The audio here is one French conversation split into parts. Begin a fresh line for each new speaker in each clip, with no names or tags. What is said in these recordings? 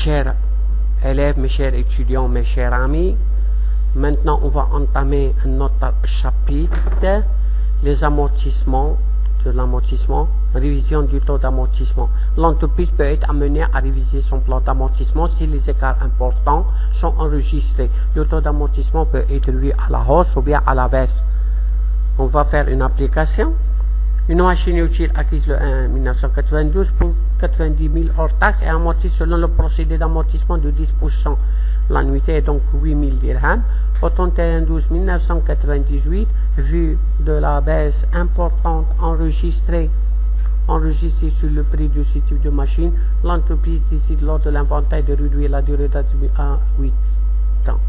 chers élèves, mes chers étudiants, mes chers amis, maintenant on va entamer notre chapitre, les amortissements, de l'amortissement, révision du taux d'amortissement. L'entreprise peut être amenée à réviser son plan d'amortissement si les écarts importants sont enregistrés. Le taux d'amortissement peut être vu à la hausse ou bien à la baisse. On va faire une application. Une machine utile acquise le 1 1992 pour 90 000 hors taxes et amortie selon le procédé d'amortissement de 10%. L'annuité est donc 8 000 dirhams. Au 31/12/1998, vu de la baisse importante enregistrée sur le prix de ce type de machine, l'entreprise décide lors de l'inventaire de réduire la durée d'activité à 8 ans.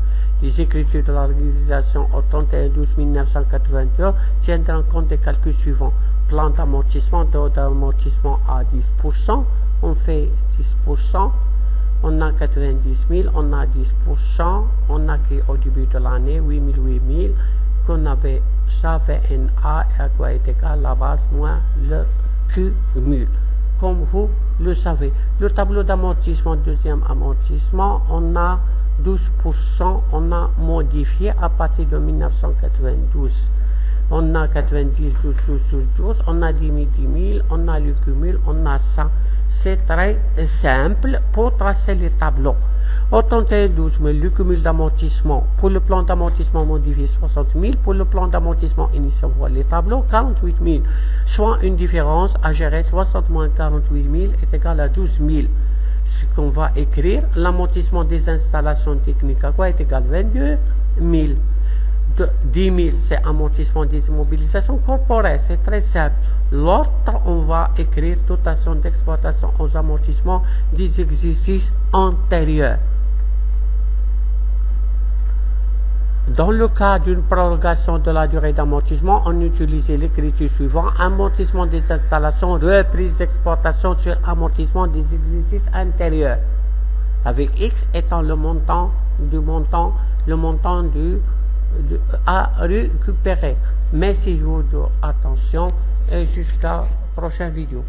Les écritures de l'organisation au 31/12/1981 tiendront compte des calculs suivants. Plan d'amortissement, taux d'amortissement à 10%, on fait 10%, on a 90 000, on a 10%, on a qu'au début de l'année 8 000, qu'on avait ça VNA et à quoi est égal la base moins le cumul. Comme vous le savez, le tableau d'amortissement, deuxième amortissement, on a 12%, on a modifié à partir de 1992. On a 90, 12, on a 10 000, on a le cumul, on a ça. C'est très simple pour tracer les tableaux. Au 31/12, mais le cumul d'amortissement, pour le plan d'amortissement modifié 60 000, pour le plan d'amortissement initial, on voit les tableaux, 48 000, soit une différence à gérer, 60 moins 48 000 est égal à 12 000. Ce qu'on va écrire, l'amortissement des installations techniques à quoi est égal à 22 000. 10 000, c'est amortissement des immobilisations corporelles, c'est très simple. L'autre, on va écrire dotation d'exploitation aux amortissements des exercices antérieurs. Dans le cas d'une prolongation de la durée d'amortissement, on utilise l'écriture suivante: amortissement des installations, reprise d'exploitation sur amortissement des exercices antérieurs, avec X étant le montant à récupérer. Merci de votre attention et jusqu'à la prochaine vidéo.